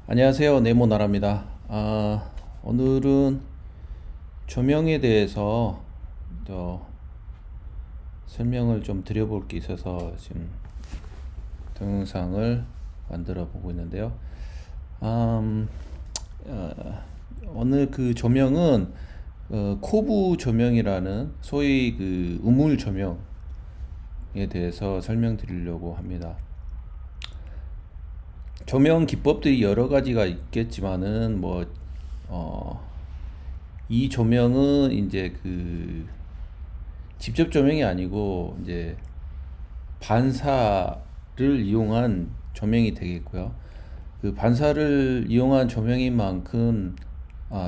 안녕하세요. 네모나라입니다. 오늘은 조명에 대해서 저 설명을 좀 드려볼 게 있어서 지금 동영상을 만들어 보고 있는데요. 음, 어, 오늘 그 조명은 코브 조명이라는 소위 그 우물 조명에 대해서 설명드리려고 합니다. 조명 기법들이 여러 가지가 있겠지만은 어, 이 조명은 이제 그 직접 조명이 아니고 이제 반사를 이용한 조명이 되겠고요. 그 반사를 이용한 조명인 만큼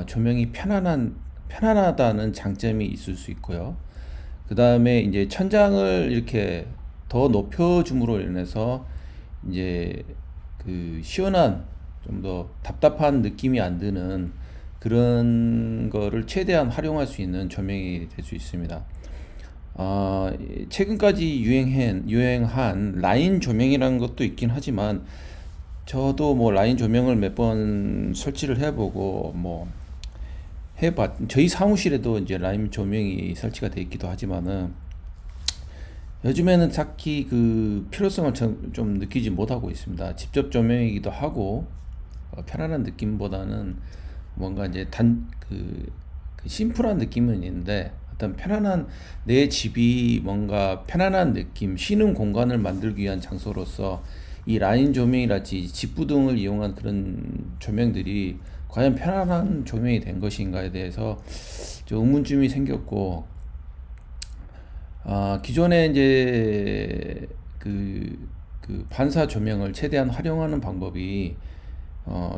조명이 편안하다는 장점이 있을 수 있고요. 그 다음에 이제 천장을 이렇게 더 높여줌으로 인해서 이제 그 시원한 좀 더 답답한 느낌이 안 드는 그런 거를 최대한 활용할 수 있는 조명이 될 수 있습니다. 최근까지 유행한 라인 조명이라는 것도 있긴 하지만 저도 뭐 라인 조명을 몇 번 설치를 해보고 저희 사무실에도 이제 라인 조명이 설치가 돼 있기도 하지만은 요즘에는 딱히 그 필요성을 좀 느끼지 못하고 있습니다. 직접 조명이기도 하고 편안한 느낌보다는 뭔가 이제 그 심플한 느낌은 있는데 어떤 편안한 내 집이 뭔가 편안한 느낌, 쉬는 공간을 만들기 위한 장소로서 이 라인 조명이랄지 집부등을 이용한 그런 조명들이 과연 편안한 조명이 된 것인가에 대해서 좀 의문점이 생겼고, 기존에 이제 그 반사 조명을 최대한 활용하는 방법이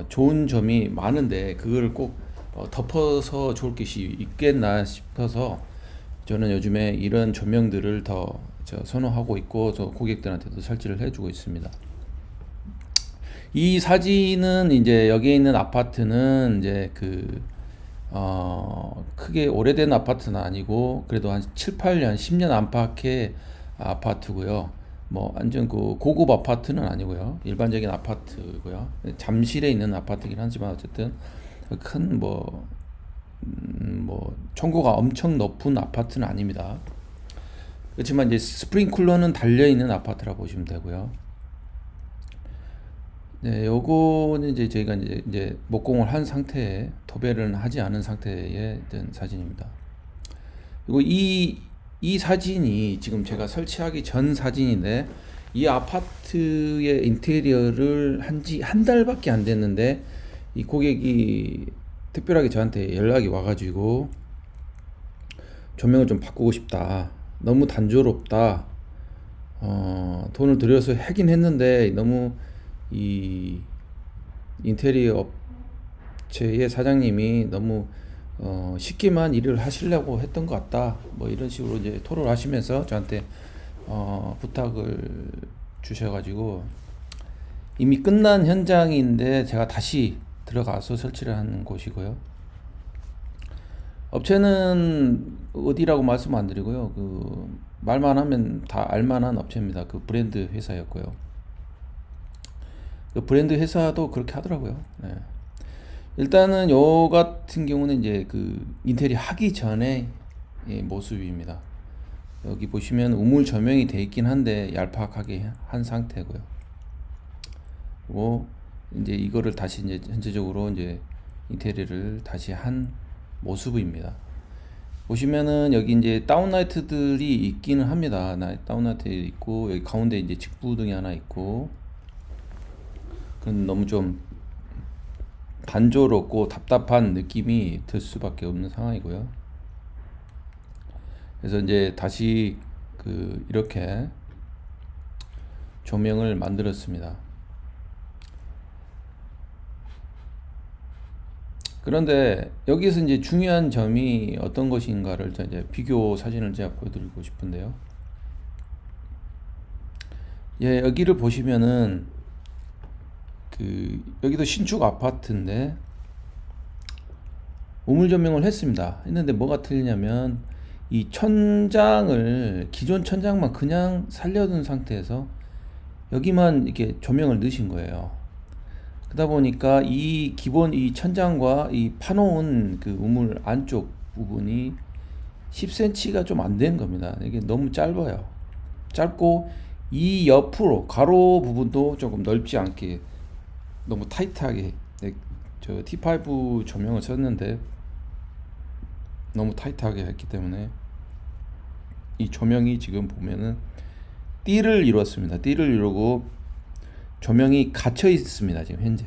좋은 점이 많은데 그걸 꼭 덮어서 좋을 것이 있겠나 싶어서 저는 요즘에 이런 조명들을 더 선호하고 있고 저 고객들한테도 설치를 해주고 있습니다. 이 사진은 이제 여기에 있는 아파트는 이제 크게 오래된 아파트는 아니고 그래도 한 7, 8년, 10년 안팎의 아파트고요. 뭐 완전 그 고급 아파트는 아니고요. 일반적인 아파트고요. 잠실에 있는 아파트긴 하지만 어쨌든 큰 청구가 엄청 높은 아파트는 아닙니다. 그렇지만 이제 스프링쿨러는 달려 있는 아파트라 보시면 되고요. 네, 요거는 이제 저희가 이제 목공을 한 상태에 도배를 하지 않은 상태의 된 사진입니다. 그리고 이 사진이 지금 제가 설치하기 전 사진인데 이 아파트의 인테리어를 한지 한 달밖에 안 됐는데 이 고객이 특별하게 저한테 연락이 와가지고 조명을 좀 바꾸고 싶다. 너무 단조롭다. 돈을 들여서 하긴 했는데 너무 이 인테리어 업체의 사장님이 너무 쉽게만 일을 하시려고 했던 것 같다. 뭐 이런 식으로 이제 토로를 하시면서 저한테 부탁을 주셔가지고 이미 끝난 현장인데 제가 다시 들어가서 설치를 하는 곳이고요. 업체는 어디라고 말씀 안 드리고요. 그 말만 하면 다 알만한 업체입니다. 그 브랜드 회사였고요. 그 브랜드 회사도 그렇게 하더라고요. 네. 일단은 요 같은 경우는 이제 그 인테리어 하기 전에 모습입니다. 여기 보시면 우물 조명이 돼 있긴 한데 얄팍하게 한 상태고요. 그리고 이제 이거를 다시 이제 현재적으로 이제 인테리어를 다시 한 모습입니다. 보시면은 여기 이제 다운라이트들이 있기는 합니다. 다운라이트 있고 여기 가운데 이제 직부등이 하나 있고 그건 너무 좀 단조롭고 답답한 느낌이 들 수밖에 없는 상황이고요. 그래서 이제 다시 이렇게 조명을 만들었습니다. 그런데 여기서 이제 중요한 점이 어떤 것인가를 이제 비교 사진을 제가 보여드리고 싶은데요. 예, 여기를 보시면은 여기도 신축 아파트인데 우물 조명을 했는데 뭐가 틀리냐면 이 천장을 기존 천장만 그냥 살려둔 상태에서 여기만 이렇게 조명을 넣으신 거예요. 그러다 보니까 이 기본 이 천장과 이 파놓은 그 우물 안쪽 부분이 10cm가 좀 안 되는 겁니다. 이게 너무 짧아요. 짧고 이 옆으로 가로 부분도 조금 넓지 않게 너무 타이트하게, 네, 저 T5 조명을 썼는데 너무 타이트하게 했기 때문에 이 조명이 지금 보면은 띠를 이뤘습니다. 띠를 이루고 조명이 갇혀 있습니다. 지금 현재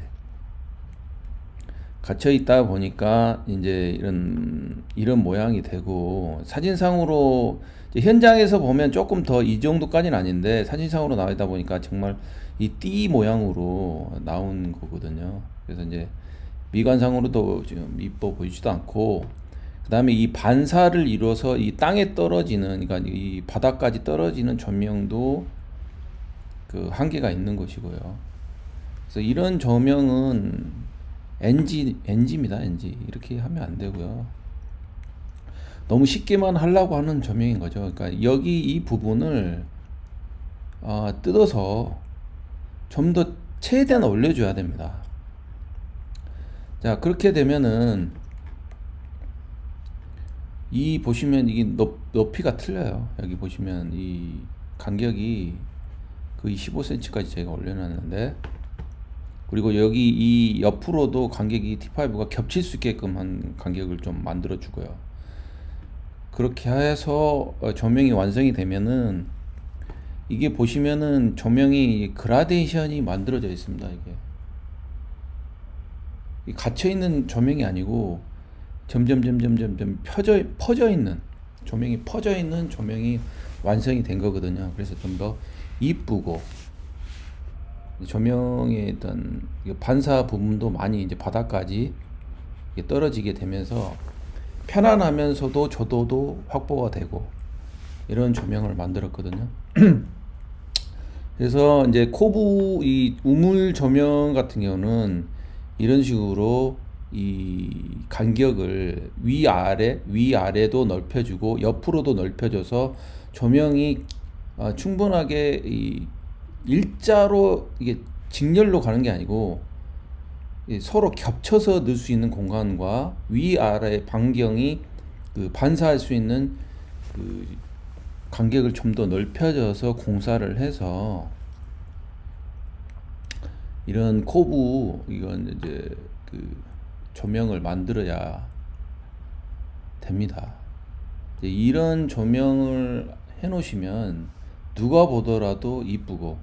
갇혀 있다 보니까 이제 이런 모양이 되고, 사진상으로 이제 현장에서 보면 조금 더 이 정도까지는 아닌데 사진상으로 나오다 보니까 정말 이 띠 모양으로 나온 거거든요. 그래서 이제 미관상으로도 지금 이뻐 보이지도 않고, 그 다음에 이 반사를 이뤄서 이 땅에 떨어지는, 그러니까 이 바닥까지 떨어지는 조명도 그 한계가 있는 것이고요. 그래서 이런 조명은 NG입니다. NG. 이렇게 하면 안 되고요. 너무 쉽게만 하려고 하는 조명인 거죠. 그러니까 여기 이 부분을 뜯어서 좀 더 최대한 올려줘야 됩니다. 자, 그렇게 되면은 이 보시면 이게 높이가 틀려요. 여기 보시면 이 간격이 거의 15cm까지 제가 올려놨는데, 그리고 여기 이 옆으로도 간격이 T5가 겹칠 수 있게끔 한 간격을 좀 만들어 주고요. 그렇게 해서 조명이 완성이 되면은, 이게 보시면은 조명이 그라데이션이 만들어져 있습니다. 이게 갇혀 있는 조명이 아니고 점점 퍼져 있는 조명이 완성이 된 거거든요. 그래서 좀 더 이쁘고, 조명의 어떤 반사 부분도 많이 이제 바닥까지 떨어지게 되면서 편안하면서도 조도도 확보가 되고, 이런 조명을 만들었거든요. 그래서 이제 코브 이 우물 조명 같은 경우는 이런 식으로 이 간격을 위아래도 넓혀주고 옆으로도 넓혀줘서 조명이 충분하게 이 일자로 이게 직렬로 가는 게 아니고 서로 겹쳐서 넣을 수 있는 공간과 위아래 반경이 그 반사할 수 있는 그 간격을 좀 더 넓혀져서 공사를 해서 이런 이건 이제 그 조명을 만들어야 됩니다. 이런 조명을 해 놓으시면 누가 보더라도 이쁘고,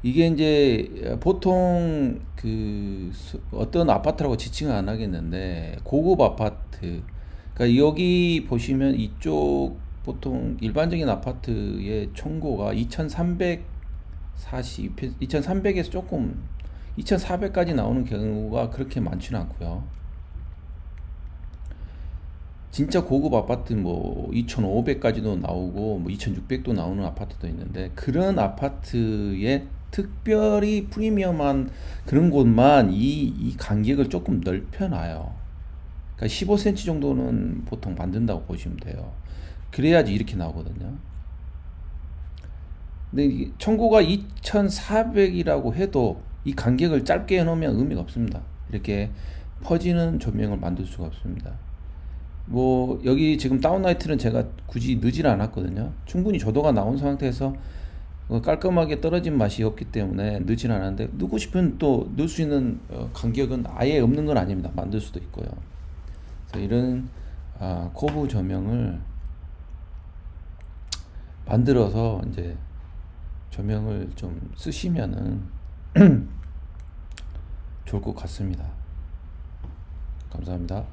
이게 이제 보통 그 어떤 아파트라고 지칭을 안 하겠는데 고급 아파트, 그러니까 여기 보시면 이쪽 보통 일반적인 아파트의 촌고가 2300에서 조금 2400까지 나오는 경우가 그렇게 많지는 않고요. 진짜 고급 아파트 뭐 2500까지도 나오고 뭐 2600도 나오는 아파트도 있는데, 그런 아파트에 특별히 프리미엄한 그런 곳만 이 간격을 조금 넓혀놔요. 그러니까 15cm 정도는 보통 만든다고 보시면 돼요. 그래야지 이렇게 나오거든요. 근데 이 청구가 2400이라고 해도 이 간격을 짧게 해놓으면 의미가 없습니다. 이렇게 퍼지는 조명을 만들 수가 없습니다. 뭐 여기 지금 다운라이트는 제가 굳이 넣질 않았거든요. 충분히 조도가 나온 상태에서 깔끔하게 떨어진 맛이 없기 때문에 넣진 않았는데, 넣고 싶으면 또 넣을 수 있는 간격은 아예 없는 건 아닙니다. 만들 수도 있고요. 그래서 이런 코브 조명을 만들어서 이제 조명을 좀 쓰시면은 좋을 것 같습니다. 감사합니다.